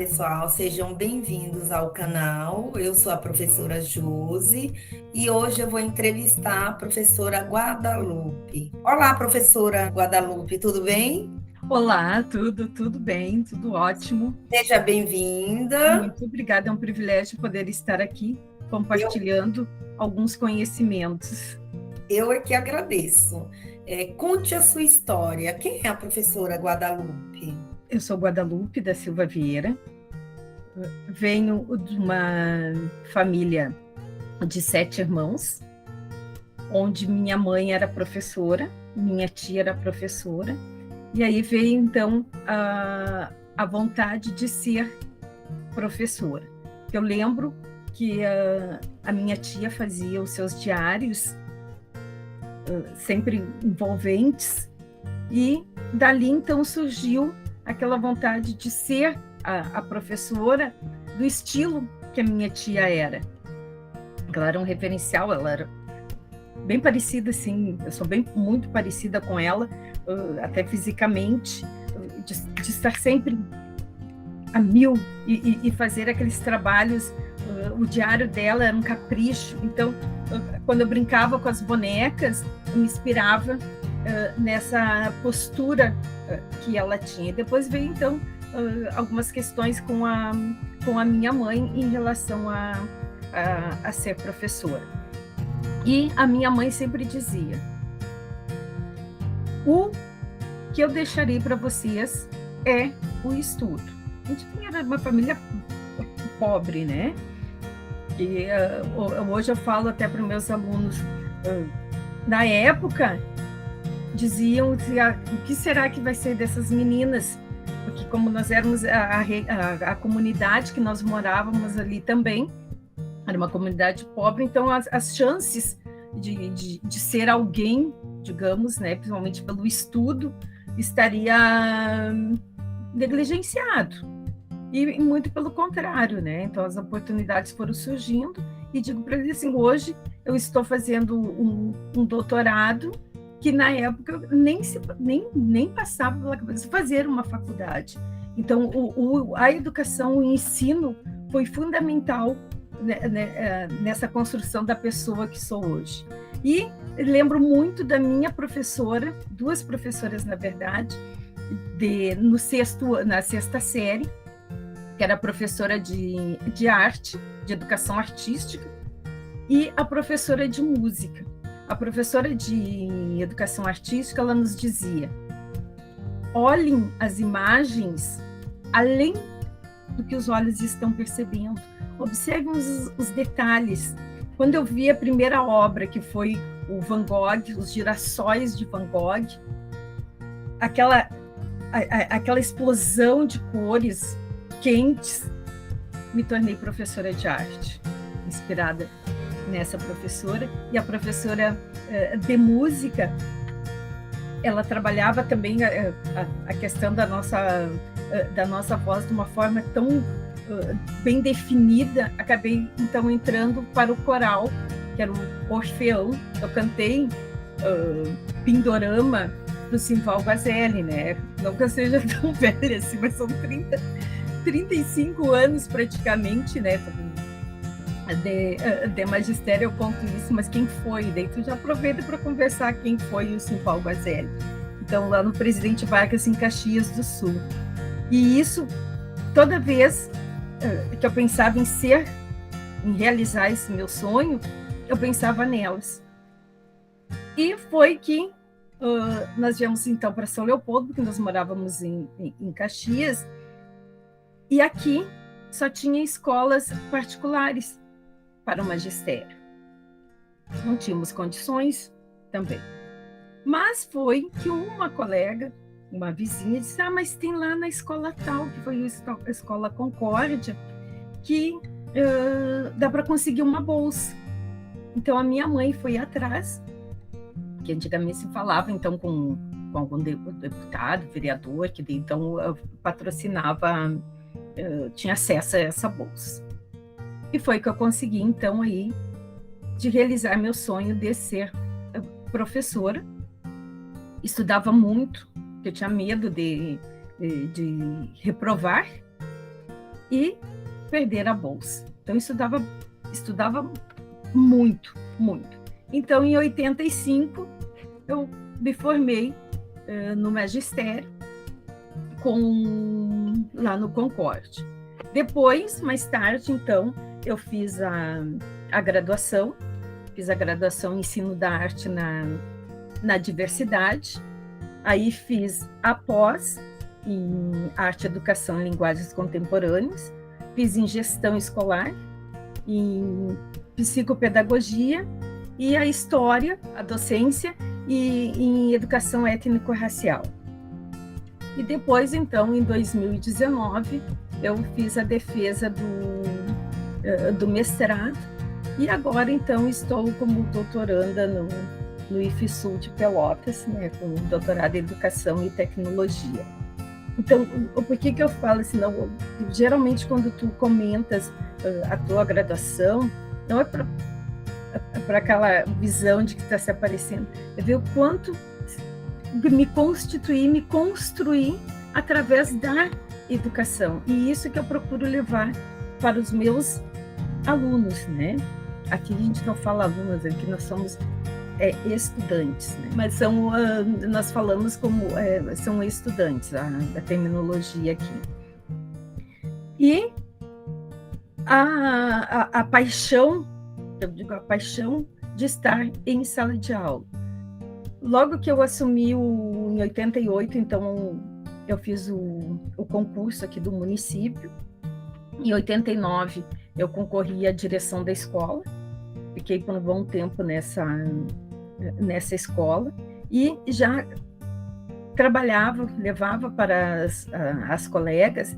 pessoal, sejam bem-vindos ao canal. Eu sou a professora Josi e hoje eu vou entrevistar a professora Guadalupe. Olá, professora Guadalupe, tudo bem? Olá, tudo bem, tudo ótimo. Seja bem-vinda. Muito obrigada, é um privilégio poder estar aqui Eu, compartilhando alguns conhecimentos. eu é que agradeço. Conte a sua história. Quem é a professora Guadalupe? Eu sou Guadalupe da Silva Vieira, venho de uma família de 7 irmãos, onde minha mãe era professora, minha tia era professora, e aí veio então a vontade de ser professora. Eu lembro que a minha tia fazia os seus diários sempre envolventes, e dali então surgiu aquela vontade de ser a professora do estilo que a minha tia era. Ela era um referencial, ela era bem parecida, assim, eu sou muito parecida com ela, até fisicamente, de estar sempre a mil e fazer aqueles trabalhos. O diário dela era um capricho, então quando eu brincava com as bonecas, eu me inspirava nessa postura que ela tinha. Depois veio então algumas questões com a minha mãe em relação a ser professora. E a minha mãe sempre dizia: o que eu deixarei para vocês é o estudo. A gente era uma família pobre, né? E hoje eu falo até para os meus alunos, na época diziam o que será que vai ser dessas meninas, porque como nós éramos a comunidade que nós morávamos ali também, era uma comunidade pobre, então as chances de ser alguém, digamos, né, principalmente pelo estudo, estaria negligenciado. E muito pelo contrário, né? Então as oportunidades foram surgindo, e digo para eles assim: hoje eu estou fazendo um doutorado que na época nem passava pela cabeça fazer uma faculdade. Então a educação, o ensino foi fundamental nessa construção da pessoa que sou hoje. E lembro muito da minha professora, 2 professoras na verdade, na sexta série, que era professora de arte, de educação artística, e a professora de música. A professora de educação artística, ela nos dizia: olhem as imagens além do que os olhos estão percebendo, observem os detalhes. Quando eu vi a primeira obra, que foi o Van Gogh, os girassóis de Van Gogh, aquela explosão de cores quentes, me tornei professora de arte, inspirada nessa professora. E a professora de música, ela trabalhava também a questão da nossa voz de uma forma tão bem definida. Acabei então entrando para o coral, que era o Orfeão. Eu cantei Pindorama do Simval Gazelli, né? Não que eu seja tão velha assim, mas são 35 anos praticamente, né? De magistério eu conto isso, mas quem foi? Daí tu já aproveita para conversar quem foi o Simval Gazelli. Então, lá no Presidente Vargas, em Caxias do Sul. E isso, toda vez que eu pensava em realizar esse meu sonho, eu pensava nelas. E foi que nós viemos então para São Leopoldo, porque nós morávamos em Caxias, e aqui só tinha escolas particulares para o magistério. Não tínhamos condições também. Mas foi que uma colega, uma vizinha, disse: mas tem lá na escola tal, que foi a Escola Concórdia, que dá para conseguir uma bolsa. Então a minha mãe foi atrás, que antigamente se falava então com algum deputado, vereador, que então patrocinava, tinha acesso a essa bolsa. E foi que eu consegui então aí de realizar meu sonho de ser professora. Estudava muito, porque eu tinha medo de reprovar, e perder a bolsa. Então, estudava muito, muito. Então, em 85, eu me formei no magistério lá no Concorde. Depois, mais tarde, então, eu fiz a graduação, em ensino da arte na diversidade. Aí fiz a pós em arte, educação e linguagens contemporâneas, fiz em gestão escolar, em psicopedagogia e a história, a docência e em educação étnico-racial. E depois, então, em 2019, eu fiz a defesa do mestrado e agora, então, estou como doutoranda no IFSU de Pelotas, né, com doutorado em Educação e Tecnologia. Então, por que eu falo assim? Não, geralmente, quando tu comentas a tua graduação, não é para aquela visão de que está se aparecendo, é ver o quanto me construir através da educação. E isso que eu procuro levar para os meus alunos, né? Aqui a gente não fala alunos, aqui nós somos estudantes, né? Mas nós falamos como são estudantes, a terminologia aqui. E a paixão, eu digo a paixão de estar em sala de aula. Logo que eu assumi em 88, então eu fiz o concurso aqui do município. Em 89 eu concorri à direção da escola, fiquei por um bom tempo nessa escola e já trabalhava, levava para as colegas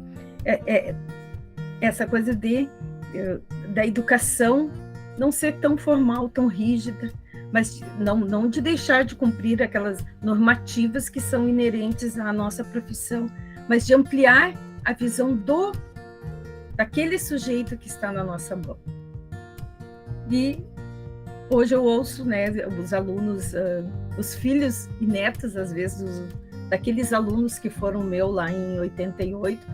essa coisa da educação não ser tão formal, tão rígida, mas não de deixar de cumprir aquelas normativas que são inerentes à nossa profissão, mas de ampliar a visão daquele sujeito que está na nossa mão. E hoje eu ouço, né, os alunos, os filhos e netos, às vezes, daqueles alunos que foram meu lá em 88,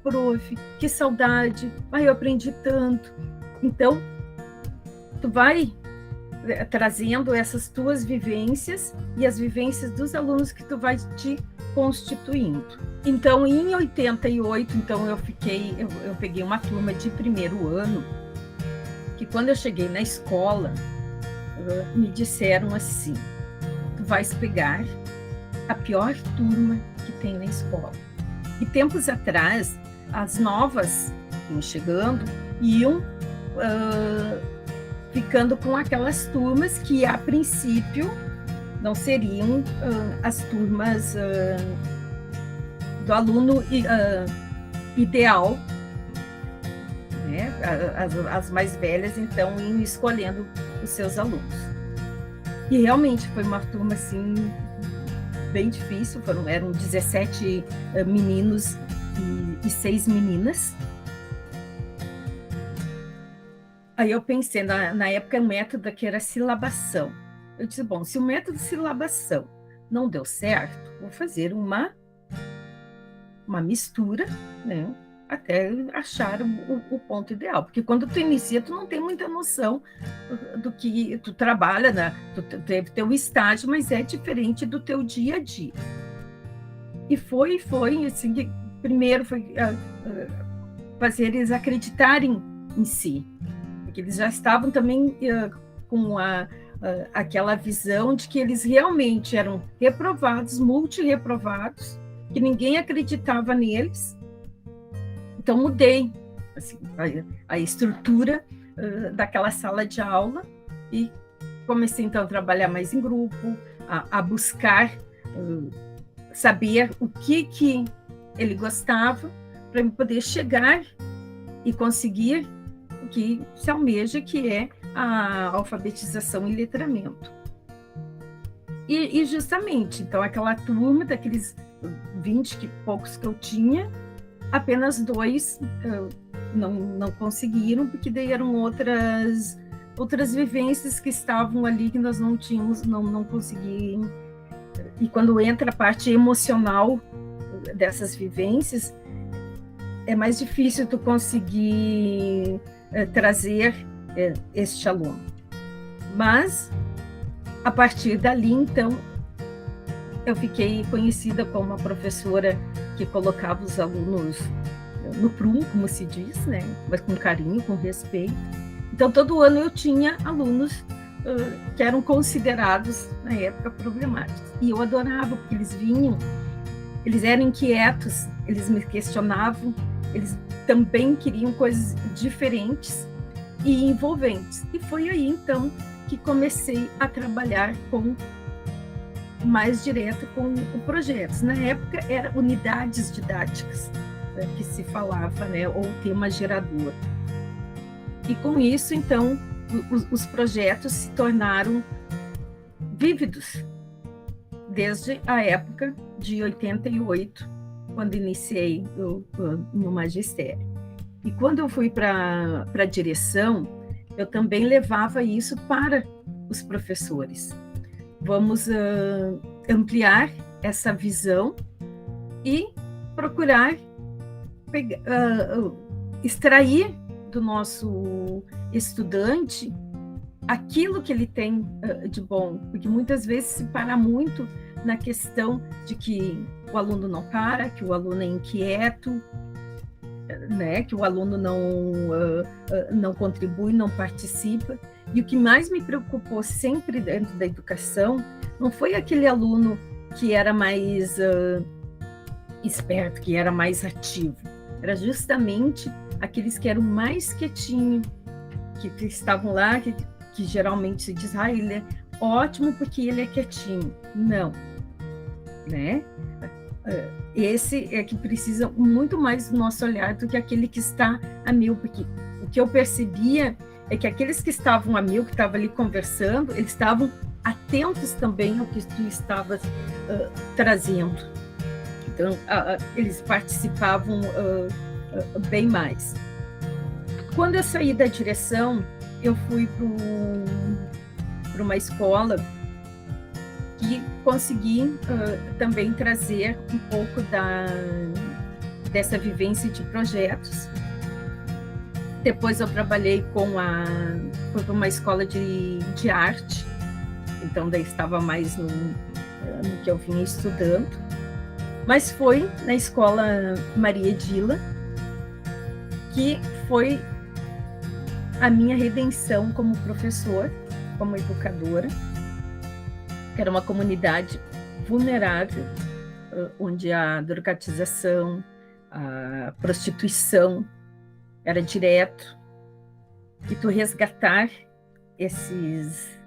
prof, que saudade, eu aprendi tanto. Então, tu vai trazendo essas tuas vivências e as vivências dos alunos que tu vai te constituindo. Então, em 88, então eu peguei uma turma de primeiro ano, que quando eu cheguei na escola, me disseram assim: tu vais pegar a pior turma que tem na escola. E tempos atrás, as novas iam chegando e iam ficando com aquelas turmas que, a princípio, não seriam as turmas do aluno ideal, né? As mais velhas, então, iam escolhendo os seus alunos. E realmente foi uma turma, assim, bem difícil, eram 17 meninos e 6 meninas. Aí eu pensei, na época, o método que era silabação. Eu disse, bom, se o método de silabação não deu certo, vou fazer uma mistura, né, até achar o ponto ideal. Porque quando tu inicia, tu não tem muita noção do que tu trabalha, né? Tu teve teu estágio, mas é diferente do teu dia a dia. E foi assim, que primeiro foi fazer eles acreditarem em si. Porque eles já estavam também com aquela visão de que eles realmente eram reprovados, multireprovados, que ninguém acreditava neles. Então, mudei assim, a estrutura daquela sala de aula e comecei, então, a trabalhar mais em grupo, a buscar saber o que ele gostava, para poder chegar e conseguir o que se almeja, que é a alfabetização e letramento. E justamente, então, aquela turma, daqueles 20 e poucos que eu tinha, apenas 2 não conseguiram, porque daí eram outras vivências que estavam ali, que nós não tínhamos, não conseguíamos. E quando entra a parte emocional dessas vivências, é mais difícil tu conseguir trazer este aluno. Mas, a partir dali, então, eu fiquei conhecida como uma professora que colocava os alunos no prumo, como se diz, né? Mas com carinho, com respeito. Então, todo ano eu tinha alunos que eram considerados, na época, problemáticos. E eu adorava, porque eles vinham, eles eram inquietos, eles me questionavam, eles também queriam coisas diferentes e envolventes. E foi aí, então, que comecei a trabalhar mais direto com projetos. Na época, eram unidades didáticas, né, que se falava, né, ou tema gerador. E com isso, então, os projetos se tornaram vívidos, desde a época de 88, quando iniciei no magistério. E quando eu fui para a direção, eu também levava isso para os professores. Vamos ampliar essa visão e procurar extrair do nosso estudante aquilo que ele tem de bom, porque muitas vezes se para muito na questão de que o aluno não para, que o aluno é inquieto, né, que o aluno não contribui, não participa. E o que mais me preocupou sempre dentro da educação não foi aquele aluno que era mais esperto, que era mais ativo, era justamente aqueles que eram mais quietinhos, que estavam lá, que geralmente se diz, ele é ótimo porque ele é quietinho. Não, né? Esse é que precisa muito mais do nosso olhar do que aquele que está a mil, porque o que eu percebia é que aqueles que estavam a mil, que estavam ali conversando, eles estavam atentos também ao que tu estavas trazendo. Então, eles participavam bem mais. Quando eu saí da direção, eu fui para uma escola que consegui também trazer um pouco dessa vivência de projetos. Depois eu trabalhei fui para uma escola de arte, então daí estava mais no que eu vinha estudando, mas foi na escola Maria Edila que foi a minha redenção como professor, como educadora, que era uma comunidade vulnerável, onde a drogatização, a prostituição era direto, e tu resgatar esses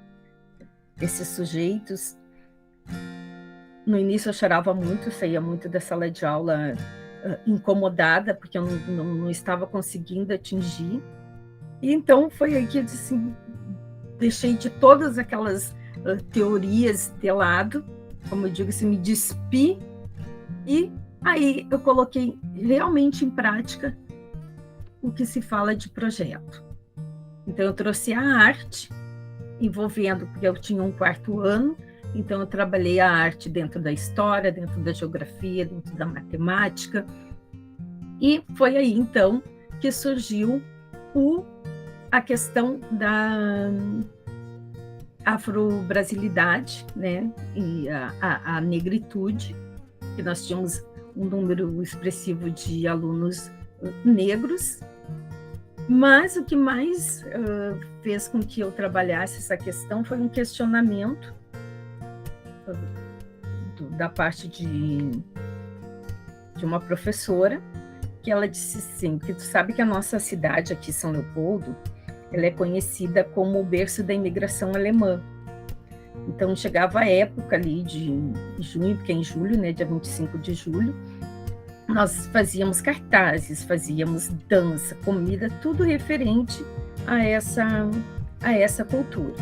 sujeitos. No início eu chorava muito, saía muito da sala de aula incomodada, porque eu não estava conseguindo atingir. E então foi aí que eu disse, assim, deixei de todas aquelas teorias de lado, como eu digo, assim, me despi, e aí eu coloquei realmente em prática o que se fala de projeto. Então eu trouxe a arte, envolvendo, porque eu tinha um 4º ano, então eu trabalhei a arte dentro da história, dentro da geografia, dentro da matemática, e foi aí então que surgiu a questão da afro-brasilidade, né, e a negritude, que nós tínhamos um número expressivo de alunos negros, mas o que mais fez com que eu trabalhasse essa questão foi um questionamento da parte de uma professora, que ela disse assim, que tu sabe que a nossa cidade aqui, São Leopoldo, ela é conhecida como o berço da imigração alemã. Então, chegava a época ali de junho, porque é em julho, né, dia 25 de julho, nós fazíamos cartazes, fazíamos dança, comida, tudo referente a essa cultura.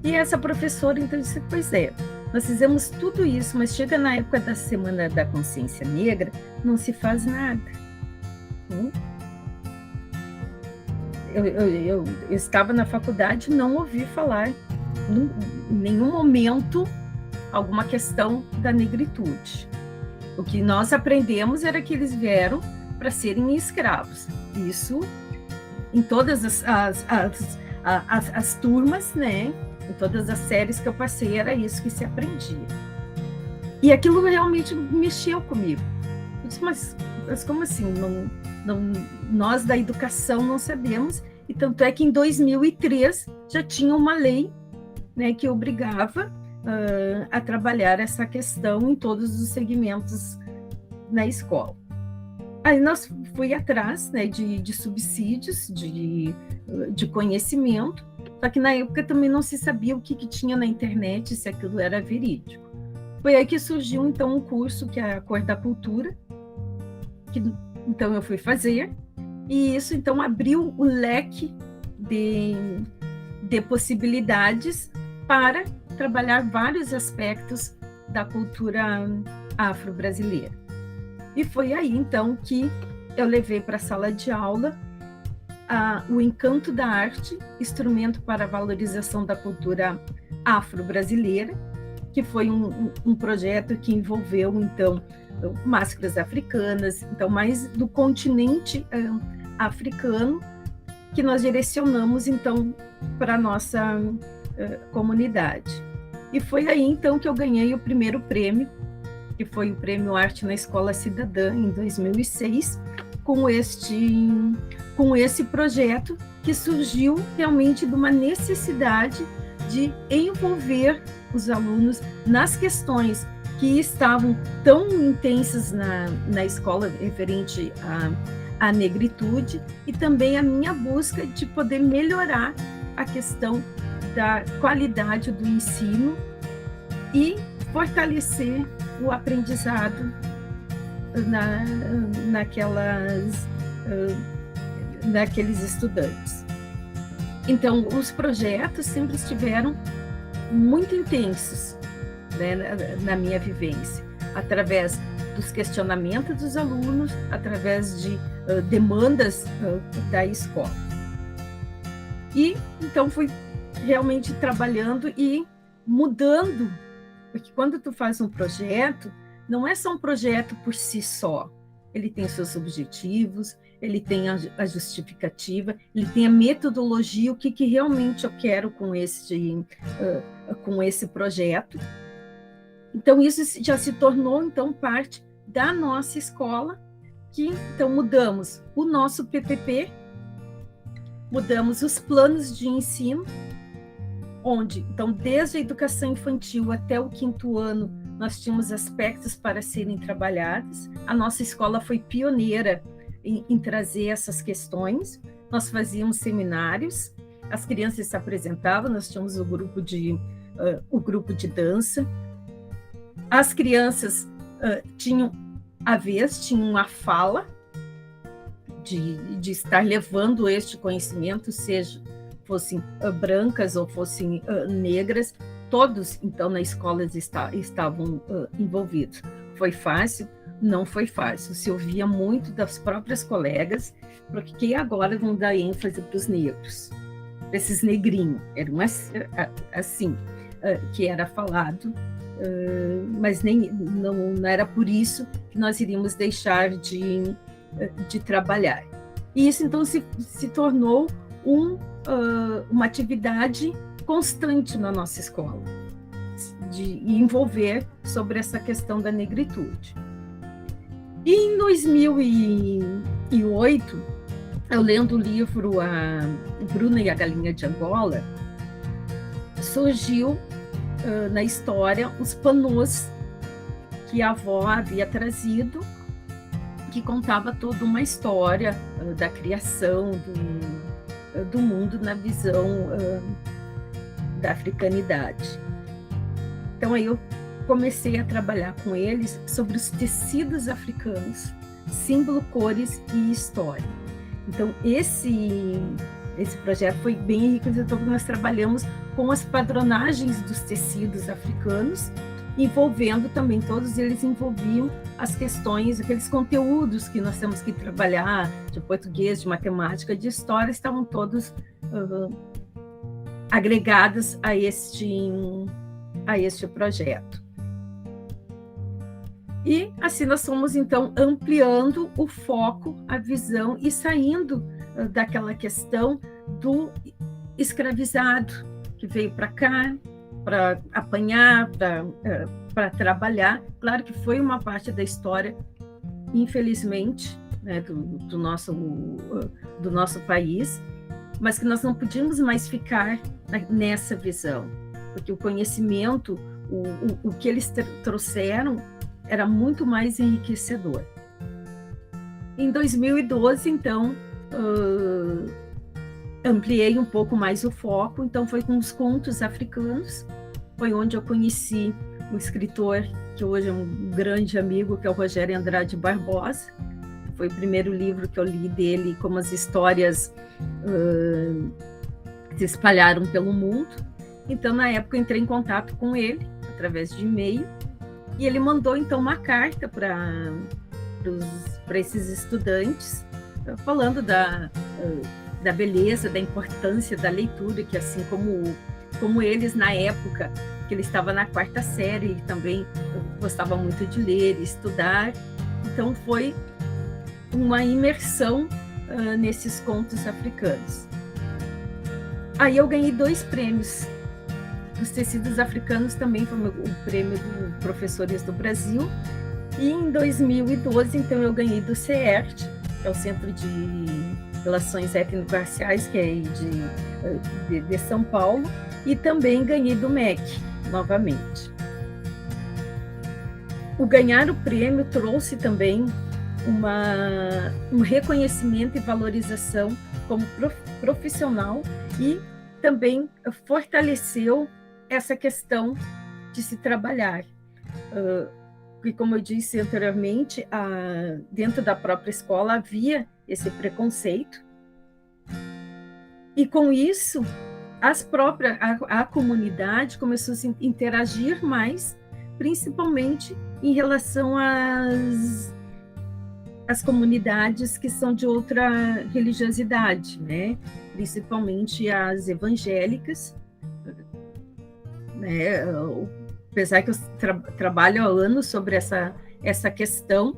E essa professora, então, disse, pois é, nós fizemos tudo isso, mas chega na época da Semana da Consciência Negra, não se faz nada. Eu estava na faculdade, não ouvi falar em nenhum momento alguma questão da negritude. O que nós aprendemos era que eles vieram para serem escravos. Isso em todas as turmas, né? Em todas as séries que eu passei, era isso que se aprendia. E aquilo realmente mexeu comigo. Eu disse, mas como assim? Nós da educação não sabemos. E tanto é que em 2003 já tinha uma lei, né, que obrigava a trabalhar essa questão em todos os segmentos na escola. Aí nós fui atrás, né, de subsídios, de conhecimento, só que na época também não se sabia o que tinha na internet, se aquilo era verídico. Foi aí que surgiu, então, um curso que é a Cor da Cultura, que então eu fui fazer, e isso, então, abriu o leque de possibilidades para trabalhar vários aspectos da cultura afro-brasileira. E foi aí, então, que eu levei para a sala de aula o Encanto da Arte, instrumento para a valorização da cultura afro-brasileira, que foi um projeto que envolveu, então, máscaras africanas, então, mais do continente africano, que nós direcionamos, então, para a nossa comunidade. E foi aí, então, que eu ganhei o primeiro prêmio, que foi o Prêmio Arte na Escola Cidadã, em 2006, com esse projeto que surgiu realmente de uma necessidade de envolver os alunos nas questões que estavam tão intensas na escola referente à negritude, e também a minha busca de poder melhorar a questão da qualidade do ensino e fortalecer o aprendizado naqueles estudantes. Então, os projetos sempre estiveram muito intensos, né, na minha vivência, através dos questionamentos dos alunos, através de demandas da escola. E, então, fui realmente trabalhando e mudando, porque quando tu faz um projeto, não é só um projeto por si só, ele tem seus objetivos, ele tem a justificativa, ele tem a metodologia, o que realmente eu quero com esse projeto. Então, isso já se tornou, então, parte da nossa escola, que, então, mudamos o nosso PPP, mudamos os planos de ensino, onde, então, desde a educação infantil até o 5º ano, nós tínhamos aspectos para serem trabalhados. A nossa escola foi pioneira em trazer essas questões. Nós fazíamos seminários, as crianças se apresentavam, nós tínhamos o grupo de dança. As crianças tinham a fala de estar levando este conhecimento, seja fossem brancas ou fossem negras, todos, então, na escola estavam envolvidos. Foi fácil? Não foi fácil. Se ouvia muito das próprias colegas, porque agora vão dar ênfase para os negros, para esses negrinhos. Era assim que era falado, mas não era por isso que nós iríamos deixar de trabalhar. E isso, então, se tornou uma atividade constante na nossa escola, de envolver sobre essa questão da negritude. E em 2008, eu lendo o livro A Bruna e a Galinha de Angola, surgiu na história os panôs que a avó havia trazido, que contava toda uma história da criação do mundo na visão da africanidade. Então, aí eu comecei a trabalhar com eles sobre os tecidos africanos, símbolo, cores e história. Então, esse projeto foi bem enriquecedor, porque nós trabalhamos com as padronagens dos tecidos africanos, envolvendo também, todos eles envolviam as questões, aqueles conteúdos que nós temos que trabalhar, de português, de matemática, de história, estavam todos agregados a este projeto. E assim nós fomos, então, ampliando o foco, a visão e saindo daquela questão do escravizado, que veio para cá para apanhar, para trabalhar. Claro que foi uma parte da história, infelizmente, né, do nosso país, mas que nós não podíamos mais ficar nessa visão, porque o conhecimento, o que eles trouxeram, era muito mais enriquecedor. Em 2012, então, ampliei um pouco mais o foco, então foi com os contos africanos, foi onde eu conheci um escritor que hoje é um grande amigo, que é o Rogério Andrade Barbosa. Foi o primeiro livro que eu li dele, como as histórias se espalharam pelo mundo. Então, na época, eu entrei em contato com ele, através de e-mail, e ele mandou, então, uma carta para esses estudantes, falando da beleza, da importância da leitura, que assim como eles, na época, que ele estava na 4ª série, ele também gostava muito de ler e estudar. Então, foi uma imersão nesses contos africanos. Aí eu ganhei 2 prêmios dos tecidos africanos, também foi o prêmio do Professores do Brasil, e em 2012, então, eu ganhei do CERT, que é o Centro de Relações Étnico-Raciais, que é de São Paulo, e também ganhei do MEC, novamente. O ganhar o prêmio trouxe também um reconhecimento e valorização como profissional, e também fortaleceu essa questão de se trabalhar. E como eu disse anteriormente, dentro da própria escola havia esse preconceito, e com isso a comunidade começou a se interagir mais, principalmente em relação às comunidades que são de outra religiosidade, né? Principalmente as evangélicas, né? Apesar que eu trabalho há anos sobre essa questão,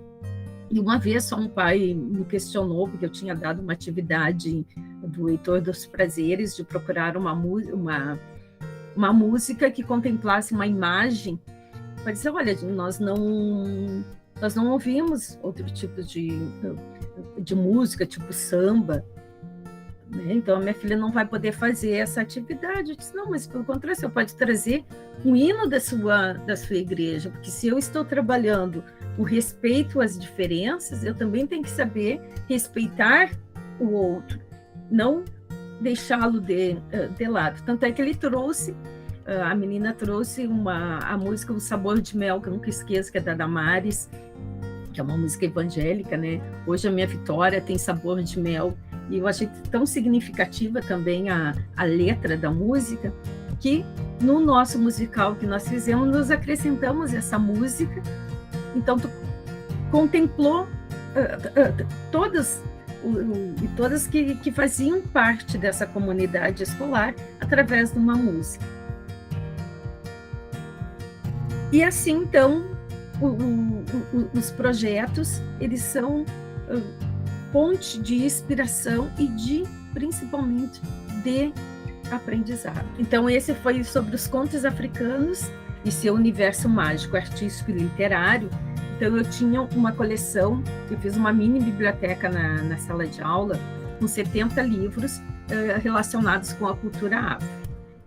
e uma vez só um pai me questionou, porque eu tinha dado uma atividade do Heitor dos Prazeres, de procurar uma música que contemplasse uma imagem. Ele disse, olha, nós não ouvimos outro tipo de música, tipo samba, né? Então a minha filha não vai poder fazer essa atividade. Eu disse, não, mas pelo contrário, você pode trazer um hino da sua igreja, porque se eu estou trabalhando o respeito às diferenças, eu também tenho que saber respeitar o outro, não deixá-lo de lado. Tanto é que ele trouxe, a menina trouxe a música O Sabor de Mel, que eu nunca esqueço, que é da Damares, que é uma música evangélica, né? Hoje a minha vitória tem sabor de mel, e eu achei tão significativa também a letra da música, que no nosso musical que nós fizemos, nós acrescentamos essa música. Então, tu contemplou todas que faziam parte dessa comunidade escolar através de uma música. E assim, então, os projetos, eles são ponte de inspiração e principalmente, de aprendizado. Então, esse foi sobre os contos africanos e seu universo mágico, artístico e literário. Então, eu tinha uma coleção, eu fiz uma mini biblioteca na sala de aula, com 70 livros relacionados com a cultura afro.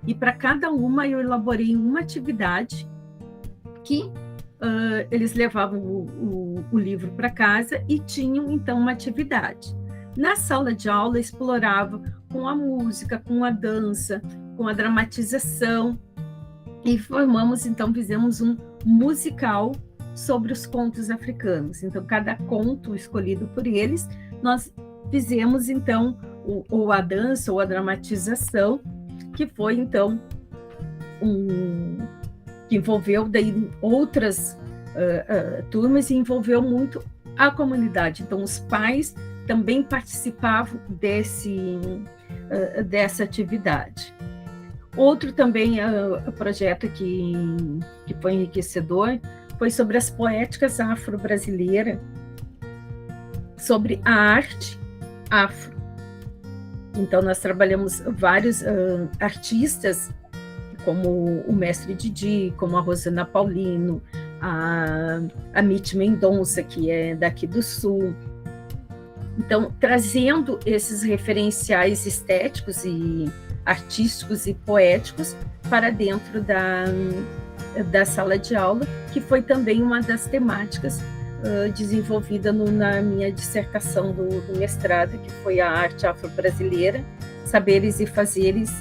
E para cada uma, eu elaborei uma atividade que eles levavam o livro para casa e tinham, então, uma atividade. Na sala de aula, explorava com a música, com a dança, com a dramatização, e fizemos um musical sobre os contos africanos. Então, cada conto escolhido por eles, nós fizemos, então, ou a dança ou a dramatização, que foi, então, que envolveu daí outras turmas e envolveu muito a comunidade. Então, os pais também participavam dessa atividade. Outro também projeto que foi enriquecedor foi sobre as poéticas afro-brasileiras, sobre a arte afro. Então, nós trabalhamos vários artistas, como o mestre Didi, como a Rosana Paulino, a Mitty Mendonça, que é daqui do Sul. Então, trazendo esses referenciais estéticos e artísticos e poéticos para dentro da sala de aula, que foi também uma das temáticas desenvolvida na minha dissertação do mestrado, que foi a arte afro-brasileira, saberes e fazeres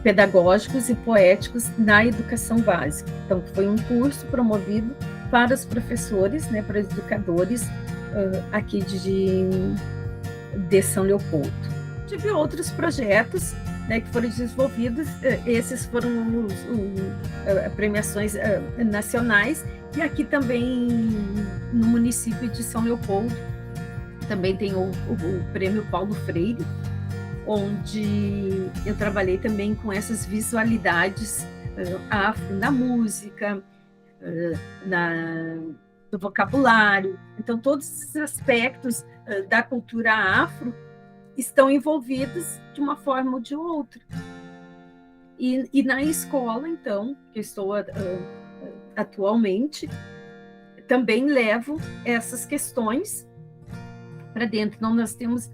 pedagógicos e poéticos na educação básica. Então, foi um curso promovido para os professores, né, para os educadores aqui de São Leopoldo. Tive outros projetos, né, que foram desenvolvidos, esses foram premiações nacionais, e aqui também no município de São Leopoldo também tem o prêmio Paulo Freire, onde eu trabalhei também com essas visualidades afro na música, no vocabulário. Então, todos esses aspectos da cultura afro estão envolvidos de uma forma ou de outra. E na escola, então, que eu estou atualmente, também levo essas questões para dentro. Então, nós temos...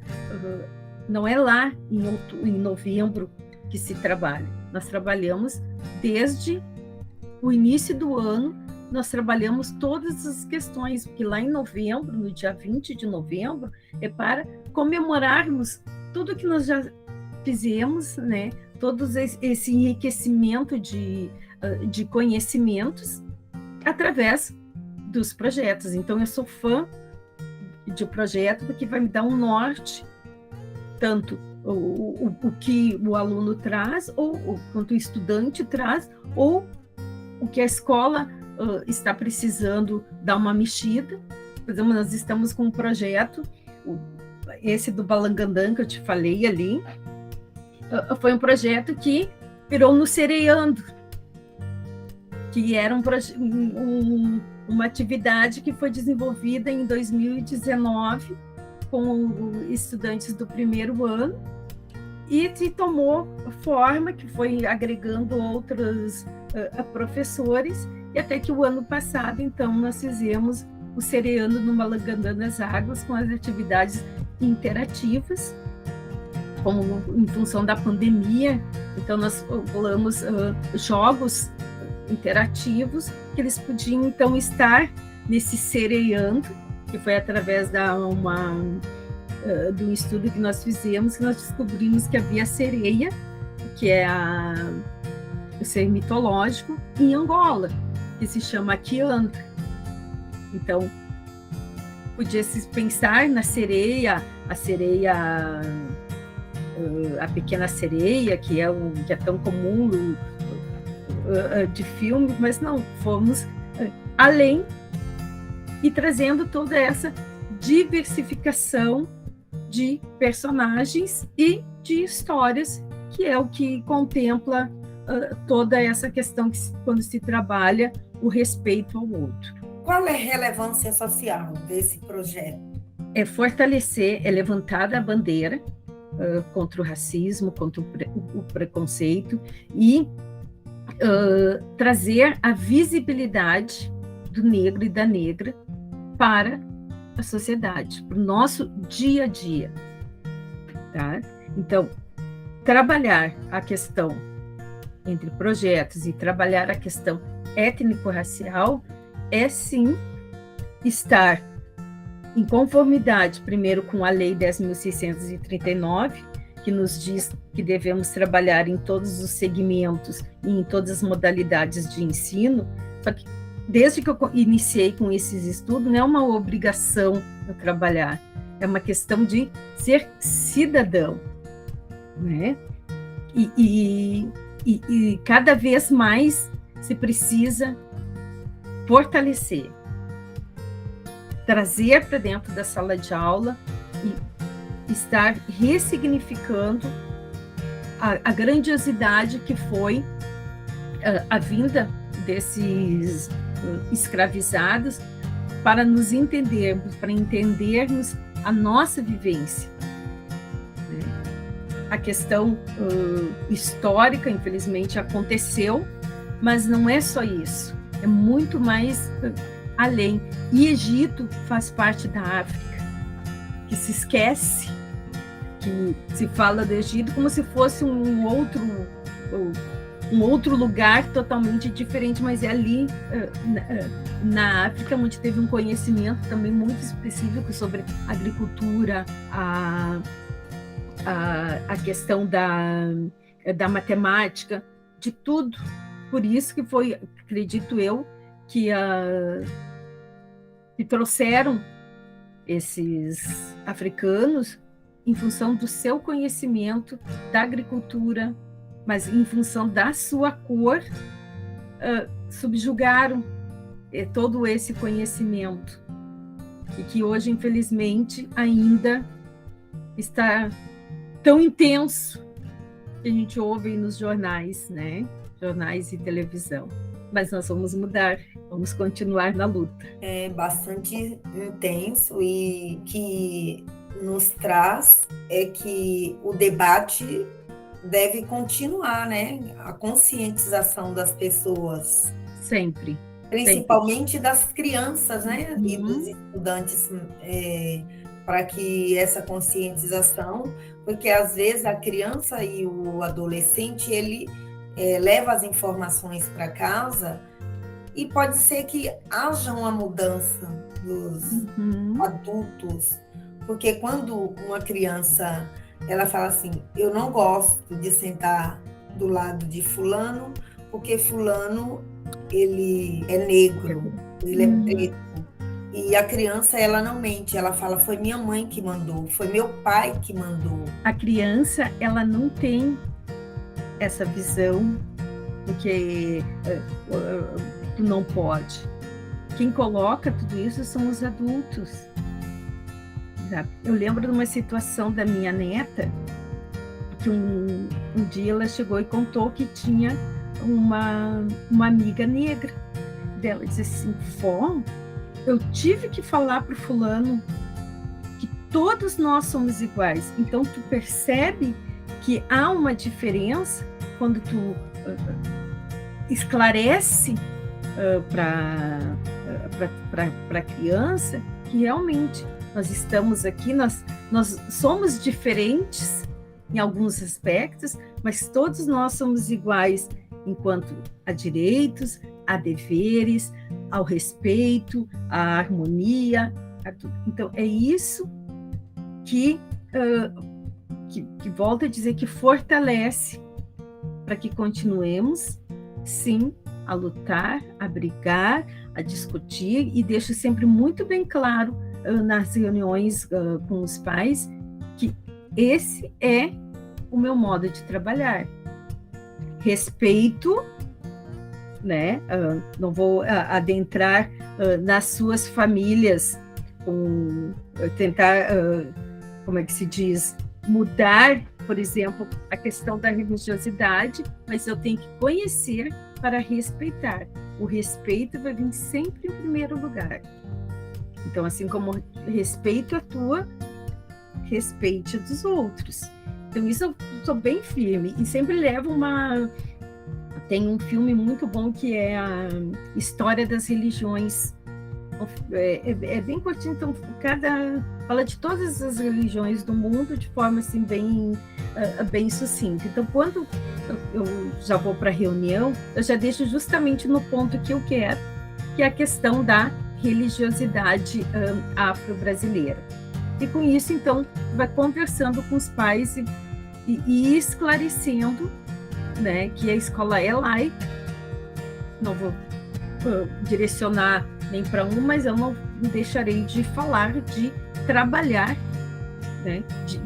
não é lá em novembro que se trabalha. Nós trabalhamos desde o início do ano, nós trabalhamos todas as questões, porque lá em novembro, no dia 20 de novembro, é para comemorarmos tudo que nós já fizemos, né? Todo esse enriquecimento de conhecimentos através dos projetos. Então, eu sou fã de projeto, porque vai me dar um norte, tanto o que o aluno traz, ou quanto o estudante traz, ou o que a escola está precisando dar uma mexida. Por exemplo, nós estamos com um projeto, esse do Balangandã que eu te falei ali, foi um projeto que virou no Sereando, que era uma atividade que foi desenvolvida em 2019 com estudantes do primeiro ano, e se tomou forma, que foi agregando outros professores, e até que o ano passado, então, nós fizemos o Sereando no Balangandã das Águas, com as atividades interativas, como em função da pandemia. Então, nós rolamos jogos interativos, que eles podiam, então, estar nesse Sereando, que foi através de um estudo que nós fizemos, que nós descobrimos que havia sereia, que é o ser mitológico, em Angola, que se chama Kianta. Então, podia-se pensar na sereia, a pequena sereia, que é tão comum de filme, mas não, fomos além e trazendo toda essa diversificação de personagens e de histórias, que é o que contempla toda essa questão que, quando se trabalha o respeito ao outro. Qual é a relevância social desse projeto? É fortalecer, é levantar a bandeira contra o racismo, contra o preconceito, e trazer a visibilidade do negro e da negra para a sociedade, para o nosso dia a dia. Tá? Então, trabalhar a questão entre projetos e trabalhar a questão étnico-racial é, sim, estar em conformidade, primeiro, com a Lei 10.639, que nos diz que devemos trabalhar em todos os segmentos e em todas as modalidades de ensino. Só que, desde que eu iniciei com esses estudos, não é uma obrigação eu trabalhar, é uma questão de ser cidadão, né? E cada vez mais se precisa fortalecer, trazer para dentro da sala de aula e estar ressignificando a grandiosidade que foi a vinda desses escravizados, para nos entendermos, para entendermos a nossa vivência. A questão histórica, infelizmente, aconteceu, mas não é só isso, é muito mais além. E Egito faz parte da África, que se esquece, que se fala do Egito como se fosse um outro lugar totalmente diferente, mas é ali na África onde teve um conhecimento também muito específico sobre agricultura, a questão da matemática, de tudo. Por isso que foi, acredito eu, que trouxeram esses africanos em função do seu conhecimento da agricultura, mas em função da sua cor, subjugaram todo esse conhecimento, e que hoje, infelizmente, ainda está tão intenso que a gente ouve nos jornais, né? Jornais e televisão. Mas nós vamos mudar, vamos continuar na luta. É bastante intenso, e que nos traz que o debate deve continuar, né? A conscientização das pessoas. Sempre. Principalmente sempre. Das crianças, né? Uhum. E dos estudantes, para que essa conscientização, porque às vezes a criança e o adolescente, ele leva as informações para casa, e pode ser que haja uma mudança dos adultos, porque quando uma criança ela fala assim, eu não gosto de sentar do lado de fulano, porque fulano ele é negro, ele é preto. E a criança, ela não mente, ela fala, foi minha mãe que mandou, foi meu pai que mandou. A criança, ela não tem essa visão, porque tu não pode. Quem coloca tudo isso são os adultos. Eu lembro de uma situação da minha neta, que um dia ela chegou e contou que tinha uma amiga negra. Ela disse assim, Fó, eu tive que falar para o fulano que todos nós somos iguais. Então, tu percebe que há uma diferença quando tu esclarece para a criança que realmente nós estamos aqui, nós somos diferentes em alguns aspectos, mas todos nós somos iguais enquanto a direitos, a deveres, ao respeito, à harmonia, a tudo. Então, é isso que volta a dizer que fortalece para que continuemos, sim, a lutar, a brigar, a discutir, e deixo sempre muito bem claro nas reuniões com os pais que esse é o meu modo de trabalhar. Respeito, né? Não vou adentrar nas suas famílias, tentar, como é que se diz, mudar, por exemplo, a questão da religiosidade, mas eu tenho que conhecer para respeitar. O respeito vai vir sempre em primeiro lugar. Então, assim como respeito a tua, respeite a dos outros. Então, isso eu sou bem firme. E sempre levo Tem um filme muito bom que é a História das Religiões. É bem curtinho, então fala de todas as religiões do mundo de forma assim bem sucinta. Então, quando eu já vou para a reunião, eu já deixo justamente no ponto que eu quero, que é a questão da religiosidade afro-brasileira. E com isso, então, vai conversando com os pais e esclarecendo, né, que a escola é laica. Não vou direcionar nem para um, mas eu não deixarei de falar, de trabalhar, né, de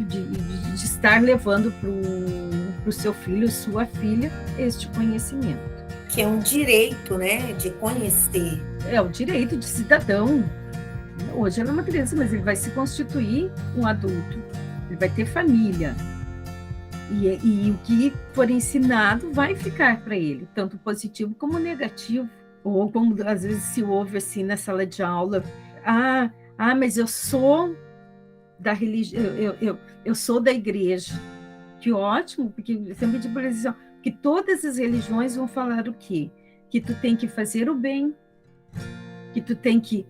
estar levando para o seu filho, sua filha, este conhecimento. Que é um direito, né, de conhecer. É o direito de cidadão. Hoje ele é uma criança, mas ele vai se constituir um adulto, ele vai ter família. E o que for ensinado vai ficar para ele, tanto positivo como negativo. Ou como às vezes se ouve assim na sala de aula, mas eu sou da religião, eu sou da igreja. Que ótimo, porque sempre de posição que todas as religiões vão falar o quê? Que tu tem que fazer o bem, que tu tem que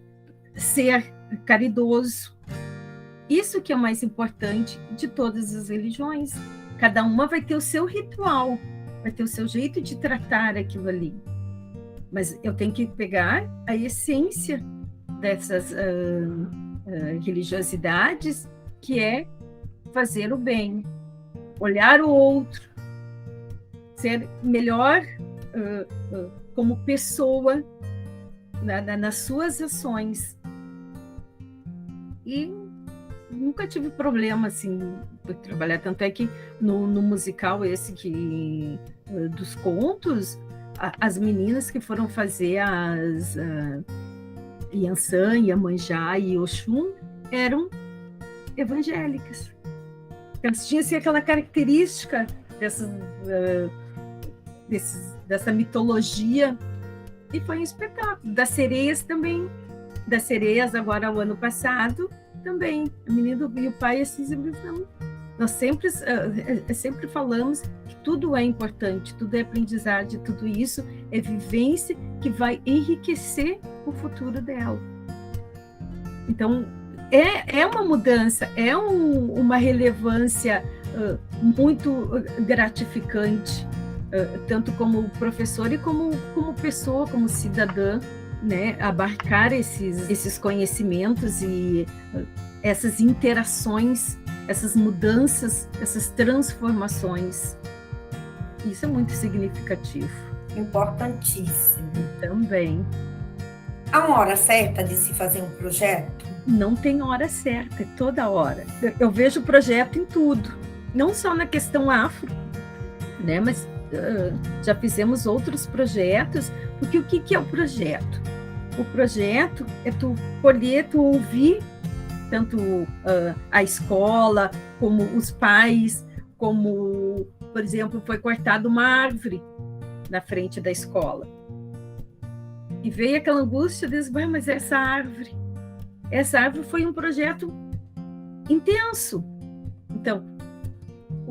ser caridoso. Isso que é o mais importante de todas as religiões. Cada uma vai ter o seu ritual, vai ter o seu jeito de tratar aquilo ali. Mas eu tenho que pegar a essência dessas religiosidades, que é fazer o bem, olhar o outro, ser melhor como pessoa nas suas ações. E nunca tive problema assim por trabalhar, tanto é que no musical esse dos contos, as meninas que foram fazer as Yansan, Iemanjá e Oxum eram evangélicas. Elas tinham assim, aquela característica dessa mitologia, e foi um espetáculo. Das sereias também. Das sereias, agora o ano passado, também. A menina e o pai, assim, nós sempre falamos que tudo é importante, tudo é aprendizagem, tudo isso é vivência que vai enriquecer o futuro dela. Então, é uma mudança, é uma relevância muito gratificante, tanto como professor e como pessoa, como cidadã, né? Abarcar esses conhecimentos e essas interações, essas mudanças, essas transformações. Isso é muito significativo. Importantíssimo. Também. Há uma hora certa de se fazer um projeto? Não tem hora certa, é toda hora. Eu vejo projeto em tudo, não só na questão afro, né? Mas já fizemos outros projetos, porque o que é o projeto? O projeto é tu colher, tu ouvir tanto a escola, como os pais, como, por exemplo, foi cortada uma árvore na frente da escola. E veio aquela angústia, diz, mas essa árvore foi um projeto intenso. Então,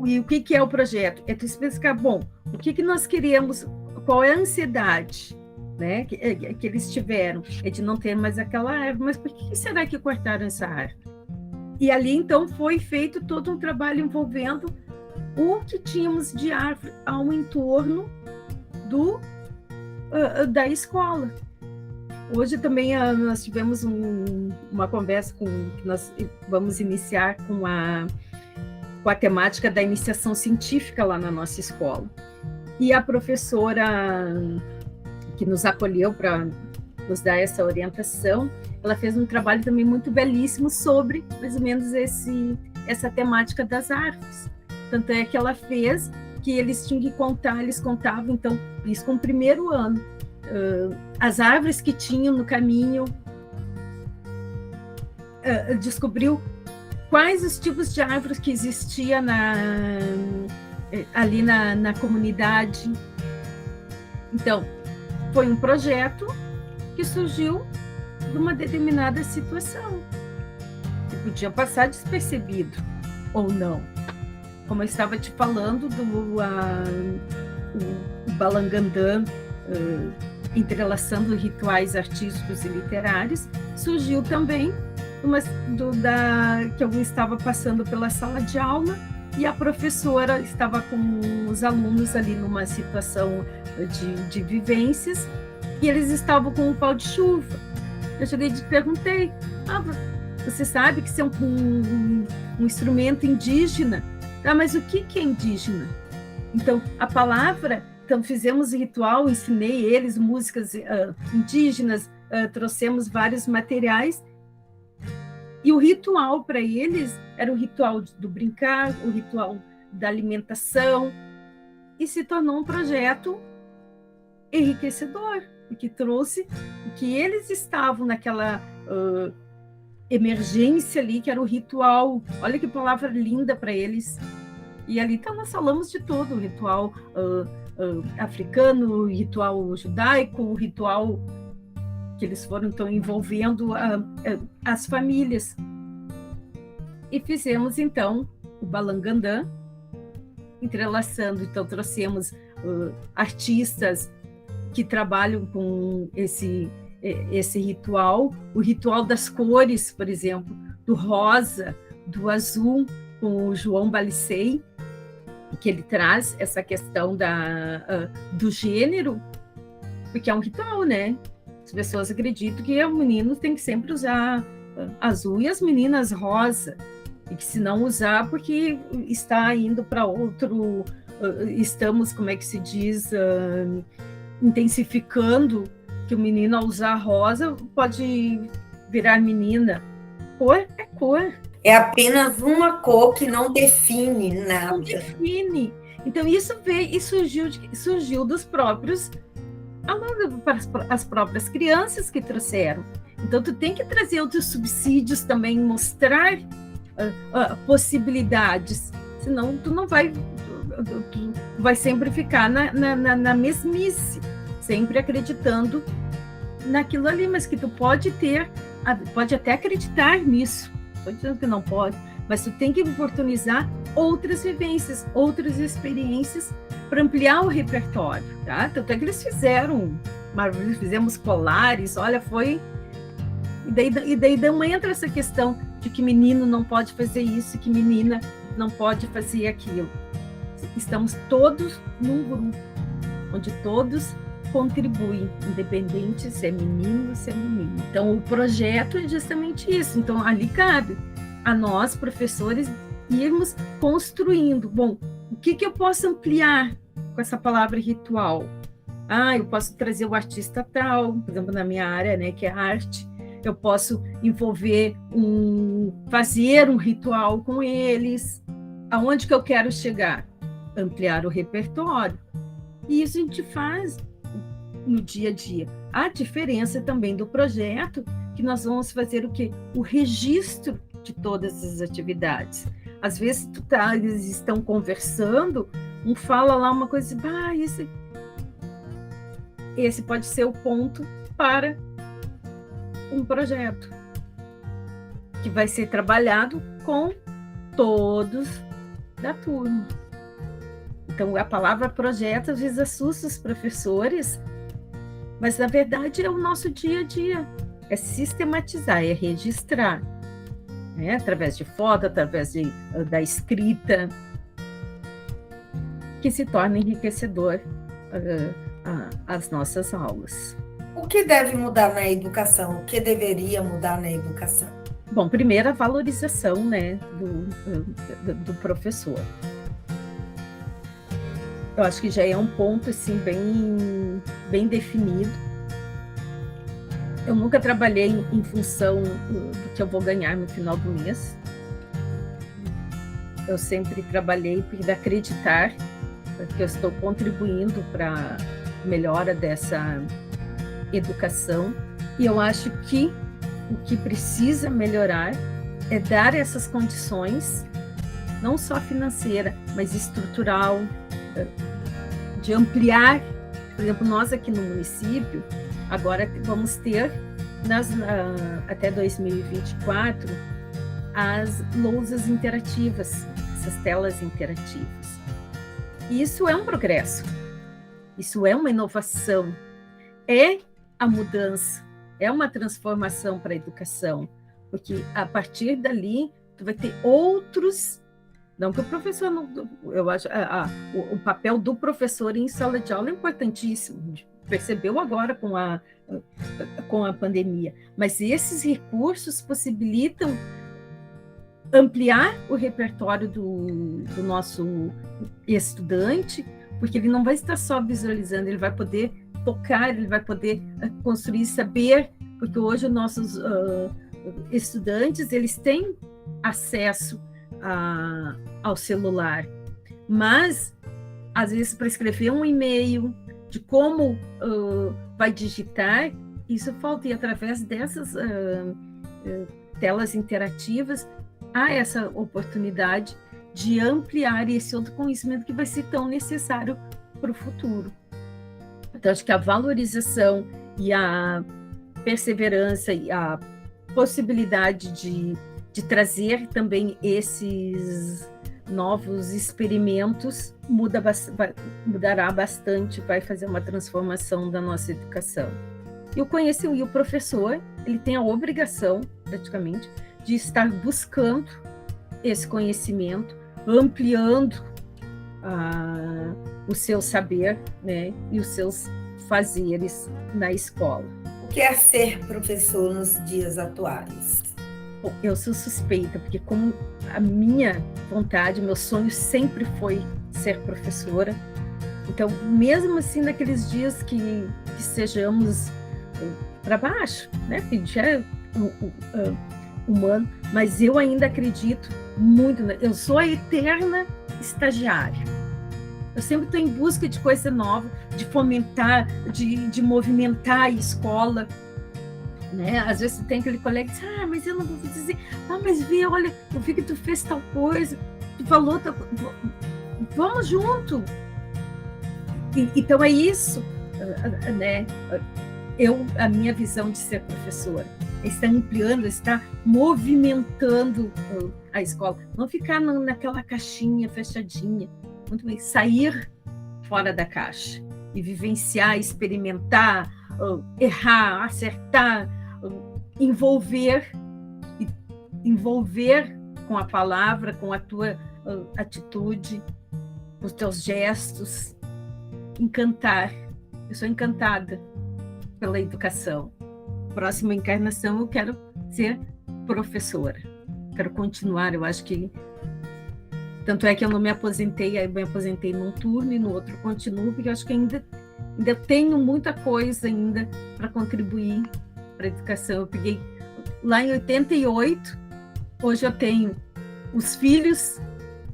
e o que é o projeto? É tu especificar, bom, o que nós queremos, qual é a ansiedade, né, que eles tiveram, é de não ter mais aquela árvore, mas por que será que cortaram essa árvore? E ali, então, foi feito todo um trabalho envolvendo o que tínhamos de árvore ao entorno da escola. Hoje também nós tivemos uma conversa que nós vamos iniciar com a temática da iniciação científica lá na nossa escola. E a professora que nos acolheu para nos dar essa orientação, ela fez um trabalho também muito belíssimo sobre, mais ou menos, essa temática das árvores. Tanto é que ela fez que eles tinham que contar, eles contavam, então, isso com o primeiro ano, as árvores que tinham no caminho, descobriu quais os tipos de árvores que existia ali na comunidade. Então, foi um projeto que surgiu de uma determinada situação, que podia passar despercebido ou não. Como eu estava te falando o Balangandã, entrelaçando rituais artísticos e literários, surgiu também que eu estava passando pela sala de aula e a professora estava com os alunos ali numa situação de vivências e eles estavam com um pau de chuva. Eu cheguei e perguntei, você sabe que isso é um instrumento indígena? Mas o que é indígena? Então, a palavra, então fizemos ritual, ensinei eles músicas indígenas, trouxemos vários materiais, e o ritual para eles era o ritual do brincar, o ritual da alimentação, e se tornou um projeto enriquecedor, porque trouxe que eles estavam naquela emergência ali, que era o ritual. Olha que palavra linda para eles. E ali então nós falamos de todo, o ritual africano, o ritual judaico, o ritual que eles foram então envolvendo as famílias. E fizemos então o Balangandã, entrelaçando, então trouxemos artistas que trabalham com esse ritual, o ritual das cores, por exemplo, do rosa, do azul, com o João Balicei, que ele traz essa questão do gênero, porque é um ritual, né? As pessoas acreditam que o menino tem que sempre usar azul e as meninas rosa, e que se não usar, porque está indo para outro, estamos, como é que se diz, intensificando que o menino, ao usar rosa, pode virar menina. Cor é cor. É apenas uma cor que não define nada. Não define. Então, isso veio e surgiu dos próprios alunos, para as próprias crianças que trouxeram. Então, tu tem que trazer outros subsídios também, mostrar possibilidades, senão tu não vai, tu vai sempre ficar na mesmice, sempre acreditando naquilo ali, mas que tu pode até acreditar nisso. Estou dizendo que não pode, mas tu tem que oportunizar outras vivências, outras experiências para ampliar o repertório, tá? Tanto é que eles fizemos colares, olha, foi... E daí não entra essa questão de que menino não pode fazer isso, que menina não pode fazer aquilo. Estamos todos num grupo, onde todos contribuem, independente se é menino ou se é menina. Então, o projeto é justamente isso. Então, ali cabe a nós, professores, irmos construindo. Bom, o que eu posso ampliar com essa palavra ritual? Eu posso trazer o artista tal, por exemplo, na minha área, né, que é arte. Eu posso envolver fazer um ritual com eles. Aonde que eu quero chegar? Ampliar o repertório. E isso a gente faz no dia a dia. A diferença também do projeto, que nós vamos fazer o quê? O registro de todas as atividades. Às vezes eles estão conversando, um fala lá uma coisa, esse pode ser o ponto para um projeto que vai ser trabalhado com todos da turma. Então, a palavra projeto às vezes assusta os professores, mas na verdade é o nosso dia a dia, é sistematizar, é registrar, né? Através de foto, através da escrita, que se torna enriquecedor as nossas aulas. O que deve mudar na educação? O que deveria mudar na educação? Bom, primeiro a valorização, né, do professor. Eu acho que já é um ponto assim, bem definido. Eu nunca trabalhei em função do que eu vou ganhar no final do mês. Eu sempre trabalhei por acreditar que eu estou contribuindo para a melhora dessa educação, e eu acho que o que precisa melhorar é dar essas condições, não só financeira, mas estrutural, de ampliar. Por exemplo, nós aqui no município, agora vamos ter, até 2024, as lousas interativas, essas telas interativas. E isso é um progresso, isso é uma inovação, é a mudança, é uma transformação para a educação, porque a partir dali tu vai ter outros, não que o professor não, eu acho, o papel do professor em sala de aula é importantíssimo, percebeu agora com a pandemia, mas esses recursos possibilitam ampliar o repertório do nosso estudante, porque ele não vai estar só visualizando, ele vai poder tocar, ele vai poder construir saber, porque hoje os nossos estudantes, eles têm acesso ao celular, mas às vezes para escrever um e-mail, de como vai digitar, isso falta, e através dessas telas interativas há essa oportunidade de ampliar esse outro conhecimento que vai ser tão necessário para o futuro. Então, acho que a valorização e a perseverança e a possibilidade de trazer também esses novos experimentos mudará bastante, vai fazer uma transformação da nossa educação. E o professor, ele tem a obrigação, praticamente, de estar buscando esse conhecimento, ampliando o seu saber, né, e os seus fazeres na escola. O que é ser professor nos dias atuais? Bom, eu sou suspeita, porque como a minha vontade, meu sonho sempre foi ser professora. Então, mesmo assim, naqueles dias que sejamos para baixo, né, que já é humano, mas eu ainda acredito muito, eu sou a eterna estagiária. Eu sempre estou em busca de coisa nova, de fomentar, de movimentar a escola, né? Às vezes tem aquele colega que diz, mas eu não vou dizer, mas vê, olha, eu vi que tu fez tal coisa, tu falou tal coisa, vamos junto. Então é isso, né? A minha visão de ser professora está ampliando, está movimentando a escola, não ficar naquela caixinha fechadinha, muito bem, sair fora da caixa e vivenciar, experimentar, errar, acertar, envolver com a palavra, com a tua atitude, os teus gestos, encantar. Eu sou encantada pela educação. Próxima encarnação eu quero ser professora, quero continuar. Eu acho que tanto é que eu não me aposentei, aí eu me aposentei num turno e no outro continuo, porque eu acho que ainda tenho muita coisa ainda para contribuir para a educação. Eu peguei lá em 88, hoje eu tenho os filhos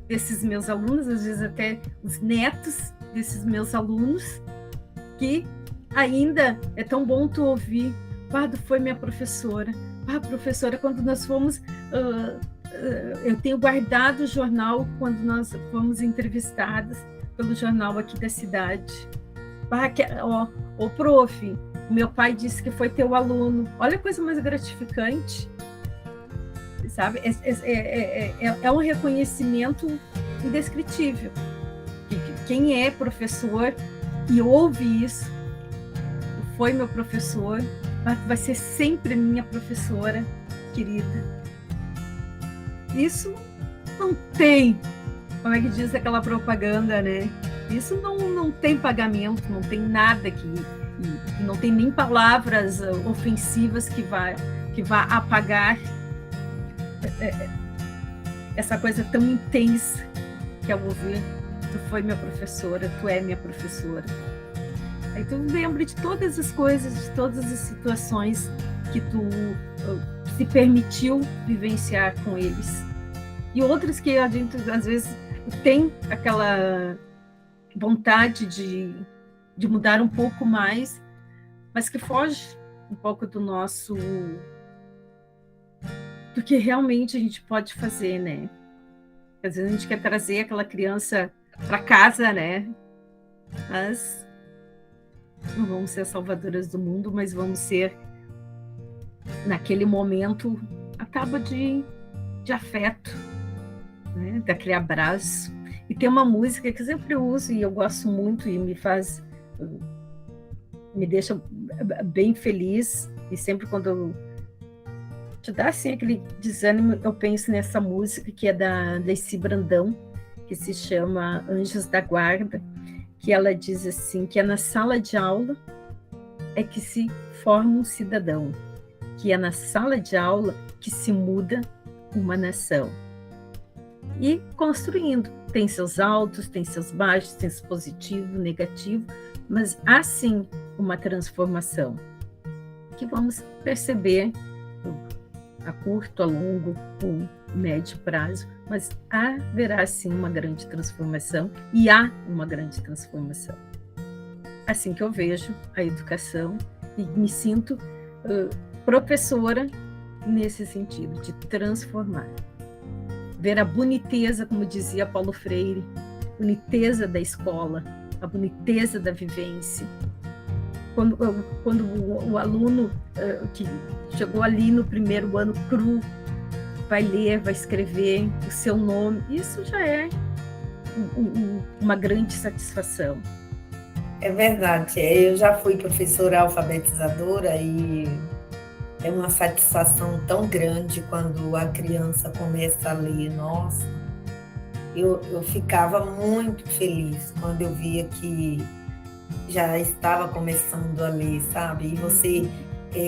desses meus alunos, às vezes até os netos desses meus alunos, que ainda é tão bom tu ouvir, tu foi minha professora, professora, quando nós fomos... eu tenho guardado o jornal quando nós fomos entrevistadas pelo jornal aqui da cidade. Prof, meu pai disse que foi teu aluno. Olha a coisa mais gratificante, sabe? É um reconhecimento indescritível. Quem é professor e ouve isso, foi meu professor, vai ser sempre minha professora querida. Isso não tem, como é que diz aquela propaganda, né? Isso não tem pagamento, não tem nada e não tem nem palavras ofensivas que vá apagar essa coisa tão intensa que é ouvir, tu foi minha professora, tu é minha professora. Aí tu lembra de todas as coisas, de todas as situações que tu se permitiu vivenciar com eles. E outras que a gente, às vezes, tem aquela vontade de mudar um pouco mais, mas que foge um pouco do que realmente a gente pode fazer, né? Às vezes a gente quer trazer aquela criança para casa, né? Mas não vamos ser salvadoras do mundo, mas vamos ser, naquele momento, a tábua de afeto, né? Daquele abraço. E tem uma música que eu sempre uso e eu gosto muito e me deixa bem feliz, e sempre quando te dá assim aquele desânimo, eu penso nessa música que é da Leci Brandão, que se chama Anjos da Guarda, que ela diz assim, que é na sala de aula é que se forma um cidadão, que é na sala de aula que se muda uma nação. E construindo, tem seus altos, tem seus baixos, tem seus positivo, negativo, mas há sim uma transformação que vamos perceber a curto, a longo, a médio prazo, mas haverá sim uma grande transformação e há uma grande transformação. Assim que eu vejo a educação e me sinto professora nesse sentido, de transformar. Ver a boniteza, como dizia Paulo Freire, boniteza da escola, a boniteza da vivência. Quando o aluno que chegou ali no primeiro ano cru vai ler, vai escrever o seu nome, isso já é uma grande satisfação. É verdade, eu já fui professora alfabetizadora e é uma satisfação tão grande quando a criança começa a ler. Nossa, eu ficava muito feliz quando eu via que já estava começando a ler, sabe? E você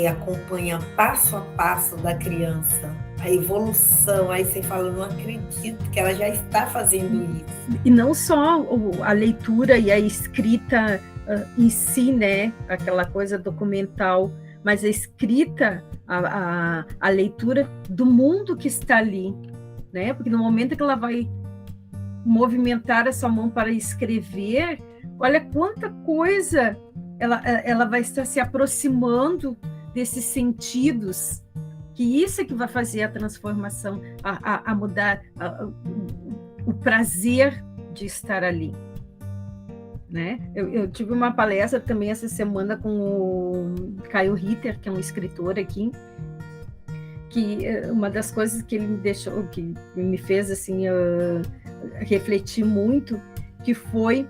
acompanha passo a passo da criança, a evolução, aí você fala, não acredito que ela já está fazendo isso. E não só a leitura e a escrita em si, né? Aquela coisa documental, mas a escrita, a leitura do mundo que está ali, né? Porque no momento que ela vai movimentar essa mão para escrever, olha quanta coisa ela vai estar se aproximando desses sentidos, que isso é que vai fazer a transformação, a mudar o prazer de estar ali. Né? Eu tive uma palestra também essa semana com o Caio Ritter, que é um escritor aqui, que uma das coisas que ele me deixou, que me fez assim refletir muito, que foi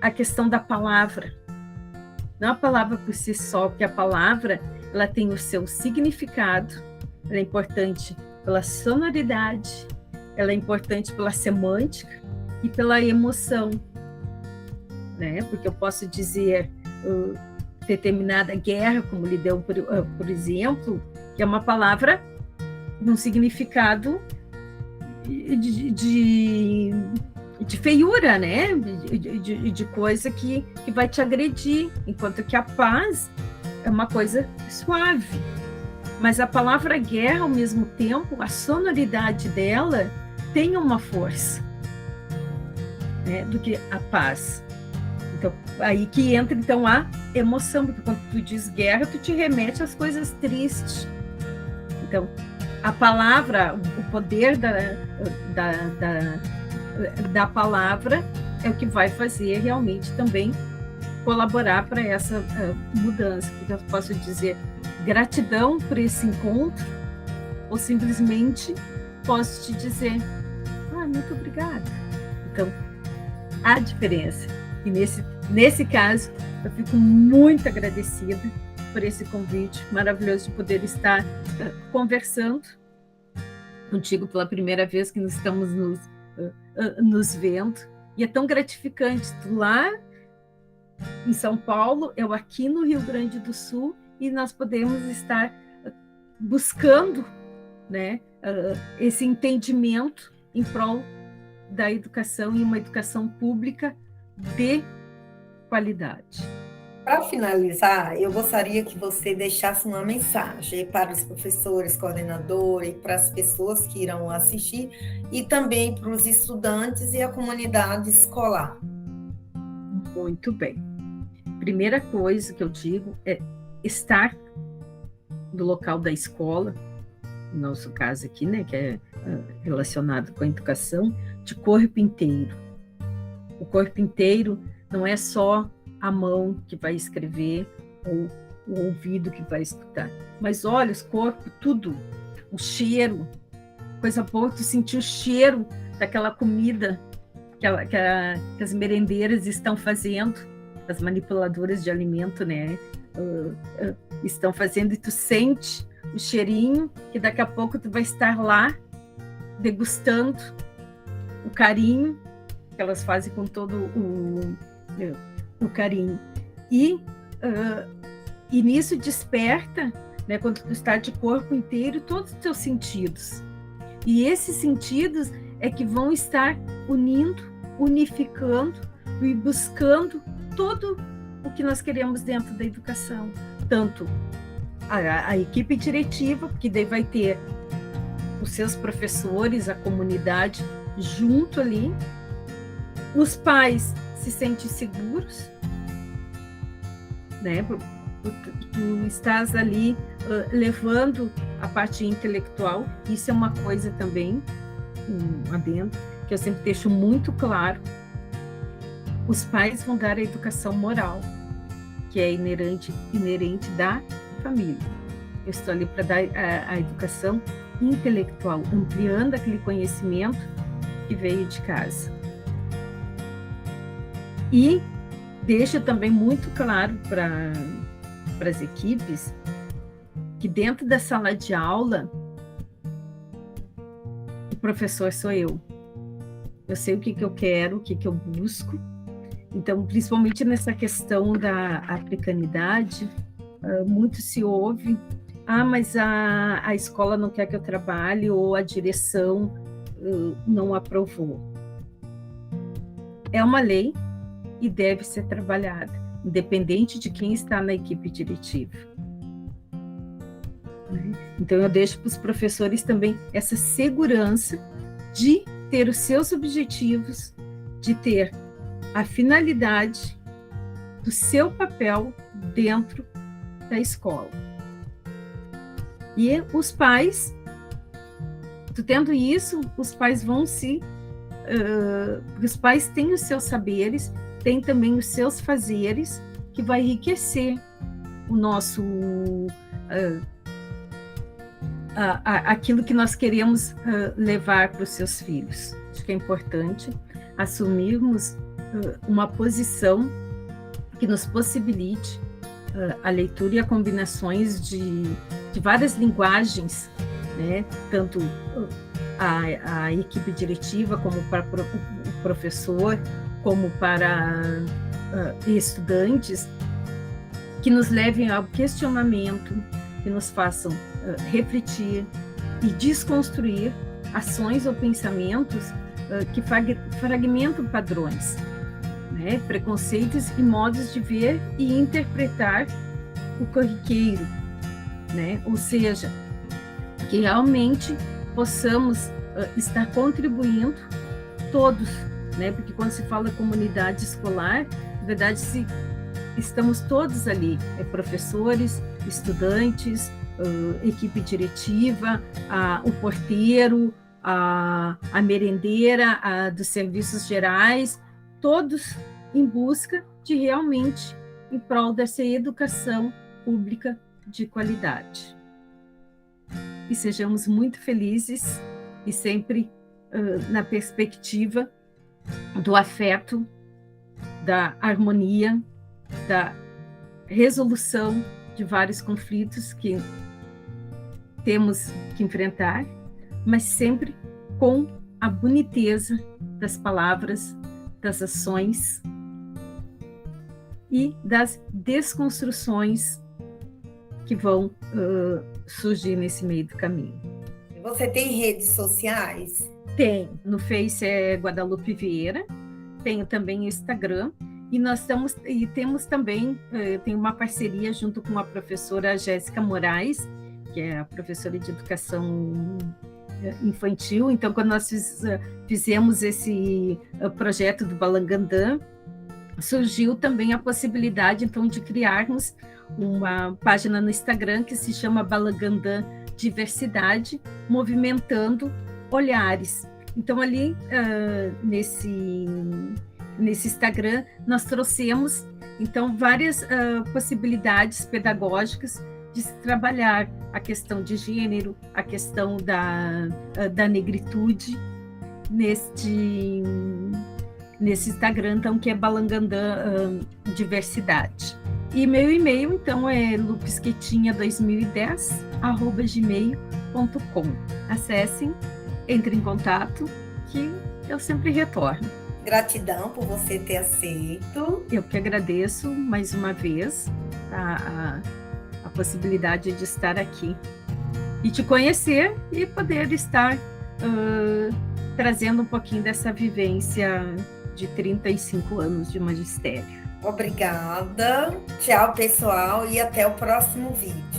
a questão da palavra. Não a palavra por si só, porque a palavra ela tem o seu significado, ela é importante pela sonoridade, ela é importante pela semântica e pela emoção, né? Porque eu posso dizer determinada guerra, como lhe deu, por exemplo, que é uma palavra num significado de feiura, né? De coisa que vai te agredir, enquanto que a paz é uma coisa suave. Mas a palavra guerra, ao mesmo tempo, a sonoridade dela tem uma força, né, do que a paz. Então, aí que entra então a emoção, porque quando tu diz guerra, tu te remete às coisas tristes. Então, a palavra, o poder da palavra é o que vai fazer realmente também colaborar para essa mudança. Porque eu posso dizer gratidão por esse encontro, ou simplesmente posso te dizer, muito obrigada. Então, há diferença. E nesse caso, eu fico muito agradecida por esse convite maravilhoso de poder estar conversando contigo pela primeira vez que nós estamos nos vendo. E é tão gratificante. Tu lá em São Paulo, eu aqui no Rio Grande do Sul, e nós podemos estar buscando, né, esse entendimento em prol da educação e uma educação pública de qualidade. Para finalizar, eu gostaria que você deixasse uma mensagem para os professores, coordenadores, para as pessoas que irão assistir e também para os estudantes e a comunidade escolar. Muito bem. Primeira coisa que eu digo é estar no local da escola, no nosso caso aqui, né, que é relacionado com a educação, de corpo inteiro. O corpo inteiro não é só a mão que vai escrever ou o ouvido que vai escutar, mas olhos, corpo, tudo. O cheiro, coisa boa, tu sentir o cheiro daquela comida que as merendeiras estão fazendo, as manipuladoras de alimento, né, estão fazendo, e tu sente o cheirinho, que daqui a pouco tu vai estar lá degustando o carinho que elas fazem com todo o carinho. E nisso desperta, né, quando tu está de corpo inteiro, todos os teus sentidos. E esses sentidos é que vão estar unindo, unificando e buscando tudo o que nós queremos dentro da educação. Tanto a equipe diretiva, porque daí vai ter os seus professores, a comunidade junto ali. Os pais se sentem seguros, né? Tu estás ali levando a parte intelectual. Isso é uma coisa também, adendo, que eu sempre deixo muito claro. os pais vão dar a educação moral, que é inerente da família. Eu estou ali para dar a educação intelectual, ampliando aquele conhecimento que veio de casa. E deixo também muito claro para as equipes que dentro da sala de aula, o professor sou eu. Eu sei o que eu quero, o que eu busco. Então, principalmente nessa questão da africanidade, muito se ouve, mas a escola não quer que eu trabalhe, ou a direção não aprovou. É uma lei e deve ser trabalhada, independente de quem está na equipe diretiva. Então, eu deixo para os professores também essa segurança de ter os seus objetivos, de ter a finalidade do seu papel dentro da escola. E os pais, tendo isso, os pais vão os pais têm os seus saberes, têm também os seus fazeres, que vai enriquecer o nosso aquilo que nós queremos levar para os seus filhos. Acho que é importante assumirmos uma posição que nos possibilite a leitura e a combinações de várias linguagens, né? Tanto a equipe diretiva, como para o professor, como para estudantes, que nos levem ao questionamento, que nos façam refletir e desconstruir ações ou pensamentos que fragmentam padrões, né? Preconceitos e modos de ver e interpretar o corriqueiro, né? Ou seja, que realmente possamos estar contribuindo todos, né? Porque quando se fala comunidade escolar, na verdade, estamos todos ali, professores, estudantes, equipe diretiva, o porteiro, a merendeira, dos serviços gerais, todos em busca de realmente em prol dessa educação pública de qualidade. E sejamos muito felizes e sempre na perspectiva do afeto, da harmonia, da resolução de vários conflitos que temos que enfrentar, mas sempre com a boniteza das palavras, das ações e das desconstruções que vão surgir nesse meio do caminho. Você tem redes sociais? Tem. No Face é Guadalupe Vieira, tenho também o Instagram, e temos também, tem uma parceria junto com a professora Jéssica Moraes, que é a professora de educação infantil. Então, quando nós fizemos esse projeto do Balangandã, surgiu também a possibilidade, então, de criarmos uma página no Instagram que se chama Balangandã Diversidade, movimentando olhares. Então, ali, nesse Instagram, nós trouxemos, então, várias possibilidades pedagógicas de se trabalhar a questão de gênero, a questão da negritude, nesse Instagram, então, que é Balangandã Diversidade. E meu e-mail, então, é lupesquetinha2010@gmail.com. Acessem, entrem em contato, que eu sempre retorno. Gratidão por você ter aceito. Eu que agradeço mais uma vez a possibilidade de estar aqui e te conhecer e poder estar trazendo um pouquinho dessa vivência de 35 anos de magistério. Obrigada. Tchau, pessoal, e até o próximo vídeo.